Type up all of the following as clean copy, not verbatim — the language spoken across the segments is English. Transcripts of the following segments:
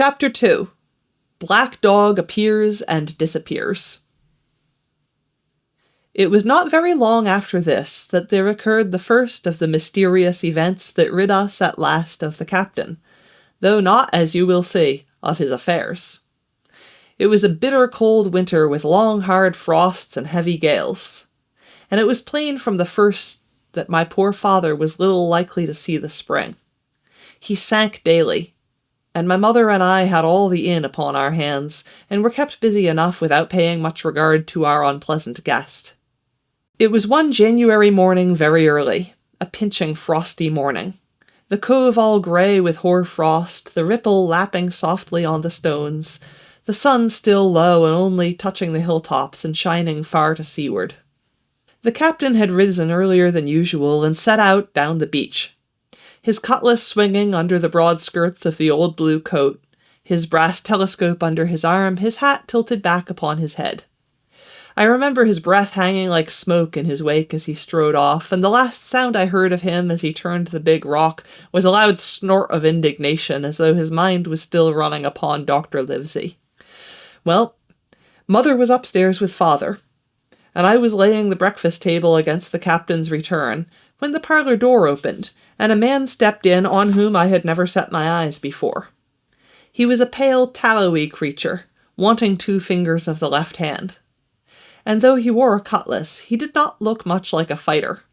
Chapter 2. Black Dog Appears and Disappears. It was not very long after this that there occurred the first of the mysterious events that rid us at last of the captain, though not, as you will see, of his affairs. It was a bitter cold winter with long hard frosts and heavy gales, and it was plain from the first that my poor father was little likely to see the spring. He sank daily, and my mother and I had all the inn upon our hands, and were kept busy enough without paying much regard to our unpleasant guest. It was one January morning very early, a pinching frosty morning. The cove all grey with hoar frost, the ripple lapping softly on the stones, the sun still low and only touching the hilltops and shining far to seaward. The captain had risen earlier than usual and set out down the beach, his cutlass swinging under the broad skirts of the old blue coat, his brass telescope under his arm, his hat tilted back upon his head. I remember his breath hanging like smoke in his wake as he strode off, and the last sound I heard of him as he turned the big rock was a loud snort of indignation, as though his mind was still running upon Dr. Livesey. Well, Mother was upstairs with Father, and I was laying the breakfast table against the captain's return, when the parlour door opened, and a man stepped in on whom I had never set my eyes before. He was a pale, tallowy creature, wanting 2 fingers of the left hand, and though he wore a cutlass, he did not look much like a fighter.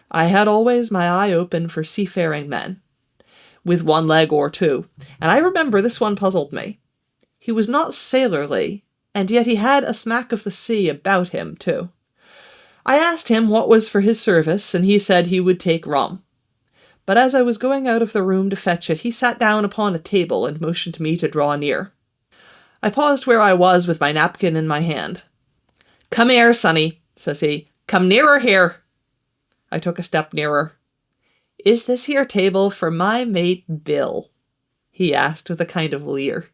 I had always my eye open for seafaring men, with 1 leg or 2, and I remember this one puzzled me. He was not sailorly, and yet he had a smack of the sea about him, too. I asked him what was for his service, and he said he would take rum. But as I was going out of the room to fetch it, he sat down upon a table and motioned me to draw near. I paused where I was with my napkin in my hand. "Come here, sonny," says he. "Come nearer here." I took a step nearer. "Is this here table for my mate Bill?" he asked with a kind of leer.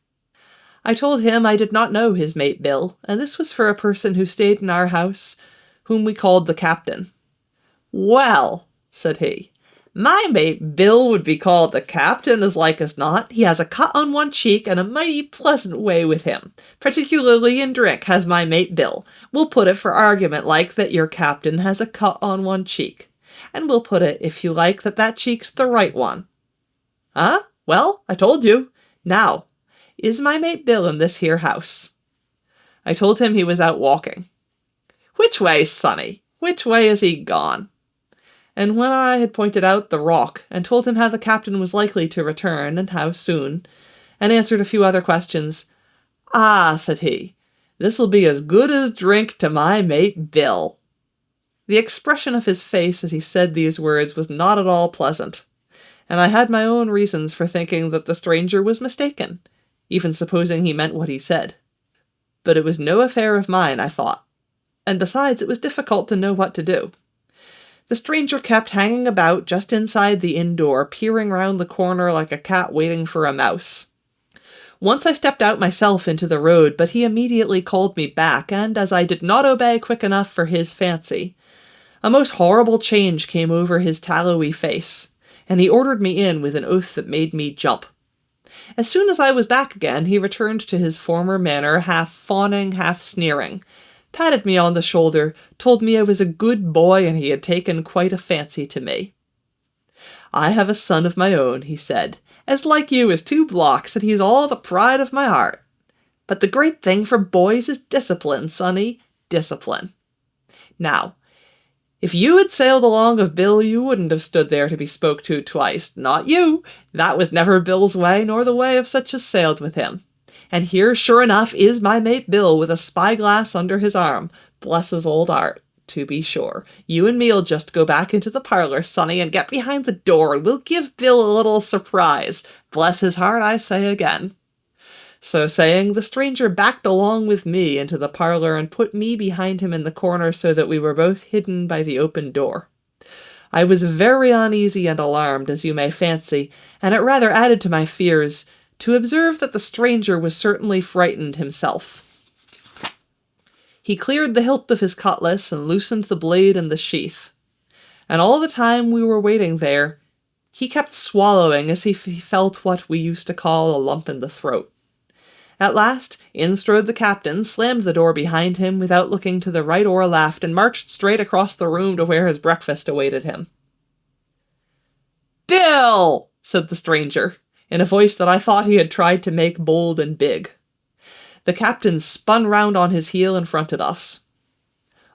I told him I did not know his mate Bill, and this was for a person who stayed in our house, whom we called the captain. "Well," said he, "my mate Bill would be called the captain as like as not. He has a cut on 1 cheek and a mighty pleasant way with him. Particularly in drink has my mate Bill. We'll put it for argument like that your captain has a cut on 1 cheek. And we'll put it, if you like, that that cheek's the right one." "Huh? Well, I told you. Now, is my mate Bill in this here house?" I told him he was out walking. "Which way, sonny? Which way is he gone?" And when I had pointed out the rock, and told him how the captain was likely to return, and how soon, and answered a few other questions, "Ah," said he, "this'll be as good as drink to my mate Bill." The expression of his face as he said these words was not at all pleasant, and I had my own reasons for thinking that the stranger was mistaken, even supposing he meant what he said. But it was no affair of mine, I thought, and besides it was difficult to know what to do. The stranger kept hanging about just inside the inn door, peering round the corner like a cat waiting for a mouse. Once I stepped out myself into the road, but he immediately called me back, and as I did not obey quick enough for his fancy, a most horrible change came over his tallowy face, and he ordered me in with an oath that made me jump. As soon as I was back again, he returned to his former manner, half fawning, half sneering, patted me on the shoulder, told me I was a good boy, and he had taken quite a fancy to me. "I have a son of my own," he said, "as like you as 2 blocks, and he's all the pride of my heart. But the great thing for boys is discipline, sonny, discipline. Now, if you had sailed along of Bill, you wouldn't have stood there to be spoke to twice. Not you. That was never Bill's way, nor the way of such as sailed with him. And here, sure enough, is my mate Bill with a spyglass under his arm. Bless his old art, to be sure. You and me'll just go back into the parlour, sonny, and get behind the door, and we'll give Bill a little surprise. Bless his heart, I say again." So saying, the stranger backed along with me into the parlour and put me behind him in the corner so that we were both hidden by the open door. I was very uneasy and alarmed, as you may fancy, and it rather added to my fears to observe that the stranger was certainly frightened himself. He cleared the hilt of his cutlass and loosened the blade in the sheath, and all the time we were waiting there, He kept swallowing as if he felt what we used to call a lump in the throat. At last, in strode the captain, slammed the door behind him without looking to the right or left, and marched straight across the room to where his breakfast awaited him. "Bill!" said the stranger, in a voice that I thought he had tried to make bold and big. The captain spun round on his heel and fronted us.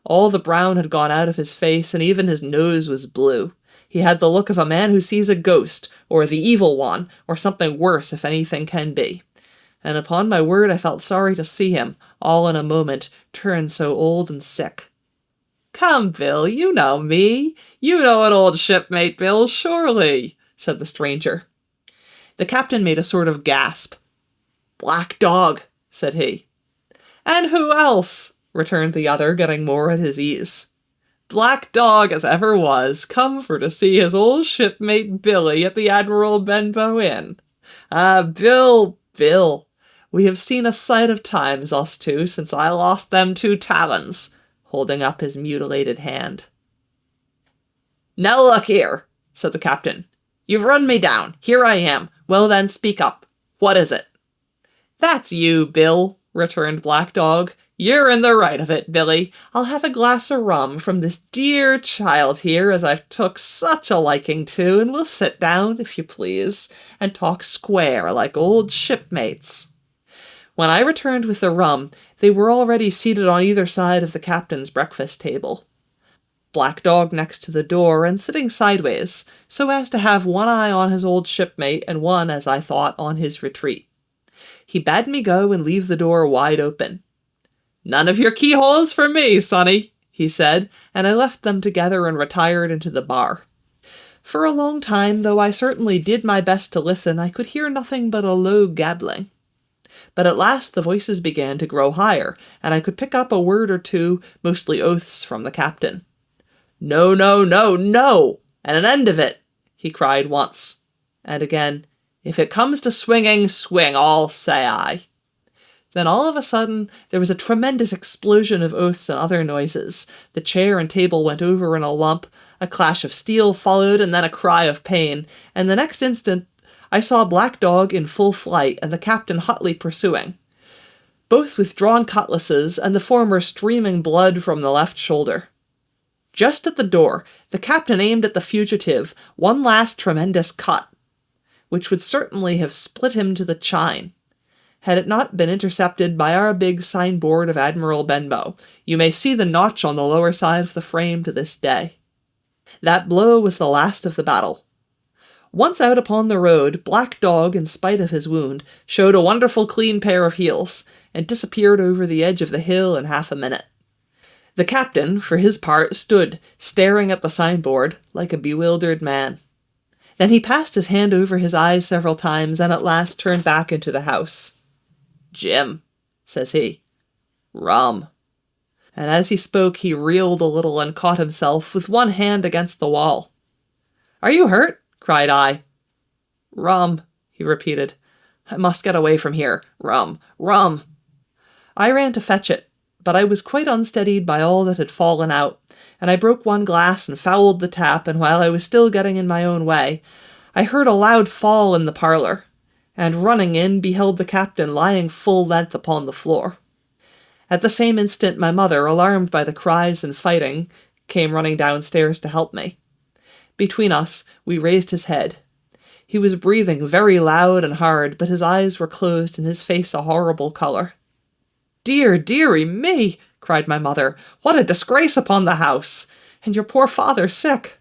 All the brown had gone out of his face, and even his nose was blue. He had the look of a man who sees a ghost, or the evil one, or something worse if anything can be. And upon my word I felt sorry to see him, all in a moment, turn so old and sick. "Come, Bill, you know me. You know an old shipmate, Bill, surely," said the stranger. The captain made a sort of gasp. "Black Dog," said he. "And who else?" returned the other, getting more at his ease. "Black Dog as ever was, come for to see his old shipmate Billy at the Admiral Benbow Inn. Ah, Bill, we have seen a sight of times, us two, since I lost them 2 talons," holding up his mutilated hand. "Now look here," said the captain. "You've run me down. Here I am. Well then, speak up. What is it?" "That's you, Bill," returned Black Dog. "You're in the right of it, Billy. I'll have a glass of rum from this dear child here as I've took such a liking to, and we'll sit down, if you please, and talk square like old shipmates." When I returned with the rum, they were already seated on either side of the captain's breakfast table. Black Dog next to the door, and sitting sideways, so as to have one eye on his old shipmate and one, as I thought, on his retreat. He bade me go and leave the door wide open. "None of your keyholes for me, sonny," he said, and I left them together and retired into the bar. For a long time, though I certainly did my best to listen, I could hear nothing but a low gabbling. But at last the voices began to grow higher, and I could pick up a word or two, mostly oaths from the captain. "No, no, no, no, and an end of it," he cried once. And again, "If it comes to swinging, swing, all say I." Then all of a sudden, there was a tremendous explosion of oaths and other noises. The chair and table went over in a lump, a clash of steel followed, and then a cry of pain, and the next instant I saw Black Dog in full flight and the captain hotly pursuing, both with drawn cutlasses, and the former streaming blood from the left shoulder. Just at the door, the captain aimed at the fugitive one last tremendous cut, which would certainly have split him to the chine, had it not been intercepted by our big signboard of Admiral Benbow. You may see the notch on the lower side of the frame to this day. That blow was the last of the battle. Once out upon the road, Black Dog, in spite of his wound, showed a wonderful clean pair of heels, and disappeared over the edge of the hill in half a minute. The captain, for his part, stood, staring at the signboard, like a bewildered man. Then he passed his hand over his eyes several times, and at last turned back into the house. "Jim," says he, "rum." And as he spoke, he reeled a little and caught himself with one hand against the wall. "Are you hurt?" cried I. "Rum," he repeated. "I must get away from here. Rum, rum." I ran to fetch it, but I was quite unsteadied by all that had fallen out, and I broke one glass and fouled the tap, and while I was still getting in my own way, I heard a loud fall in the parlour, and running in, beheld the captain lying full length upon the floor. At the same instant my mother, alarmed by the cries and fighting, came running downstairs to help me. Between us, we raised his head. He was breathing very loud and hard, but his eyes were closed and his face a horrible colour. "Dear, dearie me!" cried my mother. "What a disgrace upon the house! And your poor father sick!"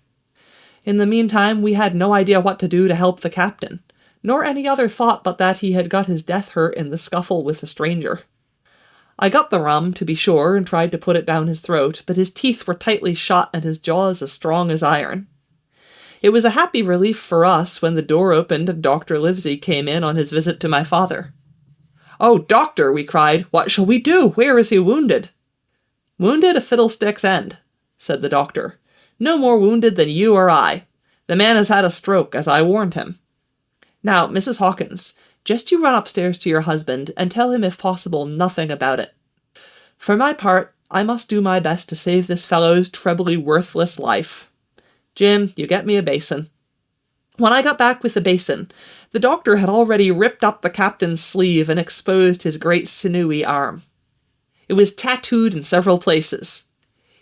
In the meantime, we had no idea what to do to help the captain, nor any other thought but that he had got his death hurt in the scuffle with the stranger. I got the rum, to be sure, and tried to put it down his throat, but his teeth were tightly shut and his jaws as strong as iron. It was a happy relief for us when the door opened and Dr. Livesey came in on his visit to my father. "Oh, doctor," we cried, "what shall we do? Where is he wounded?" "Wounded a fiddlestick's end," said the doctor. "No more wounded than you or I. The man has had a stroke, as I warned him. Now, Mrs. Hawkins, just you run upstairs to your husband and tell him, if possible, nothing about it. For my part, I must do my best to save this fellow's trebly worthless life. Jim, you get me a basin." When I got back with the basin, the doctor had already ripped up the captain's sleeve and exposed his great sinewy arm. It was tattooed in several places.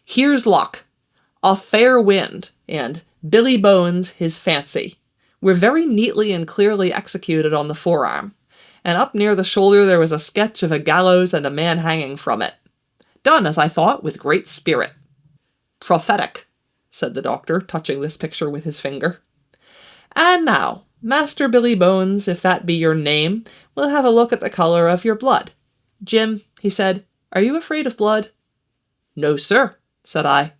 "Here's luck," "A fair wind," and "Billy Bones, his fancy," were very neatly and clearly executed on the forearm, and up near the shoulder there was a sketch of a gallows and a man hanging from it. Done, as I thought, with great spirit. "Prophetic," said the doctor, touching this picture with his finger. "And now, Master Billy Bones, if that be your name, we'll have a look at the colour of your blood. Jim," he said, "are you afraid of blood?" "No, sir," said I.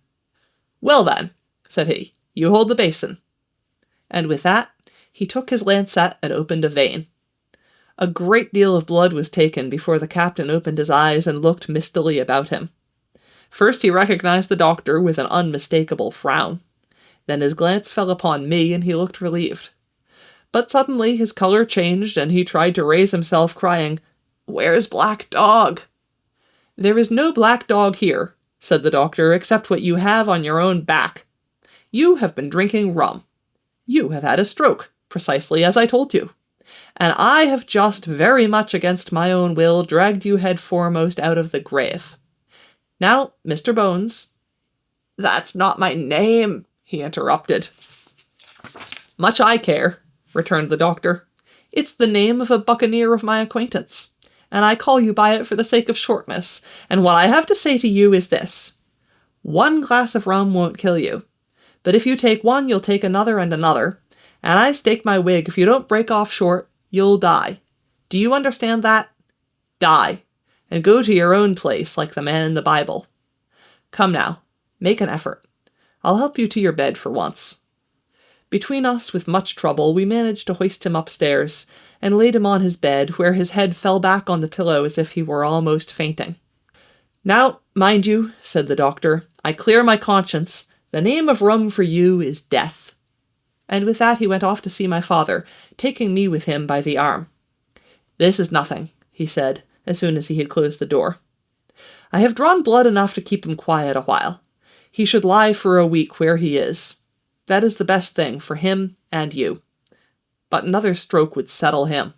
"Well then," said he, "you hold the basin." And with that, he took his lancet and opened a vein. A great deal of blood was taken before the captain opened his eyes and looked mistily about him. First he recognized the doctor with an unmistakable frown. Then his glance fell upon me, and he looked relieved. But suddenly his colour changed, and he tried to raise himself, crying, "Where's Black Dog?" "There is no black dog here," said the doctor, "except what you have on your own back. You have been drinking rum. You have had a stroke, precisely as I told you. And I have just, very much against my own will, dragged you head foremost out of the grave. Now, Mr. Bones—" "That's not my name," he interrupted. "Much I care," returned the doctor. "It's the name of a buccaneer of my acquaintance, and I call you by it for the sake of shortness, and what I have to say to you is this. 1 glass of rum won't kill you, but if you take one, you'll take another and another, and I stake my wig if you don't break off short, you'll die. Do you understand that? Die, and go to your own place like the man in the Bible. Come now, make an effort. I'll help you to your bed for once." Between us, with much trouble, we managed to hoist him upstairs, and laid him on his bed, where his head fell back on the pillow as if he were almost fainting. "Now, mind you," said the doctor, "I clear my conscience. The name of rum for you is death." And with that he went off to see my father, taking me with him by the arm. "This is nothing," he said, as soon as he had closed the door. "I have drawn blood enough to keep him quiet a while. He should lie for a week where he is. That is the best thing for him and you. But another stroke would settle him."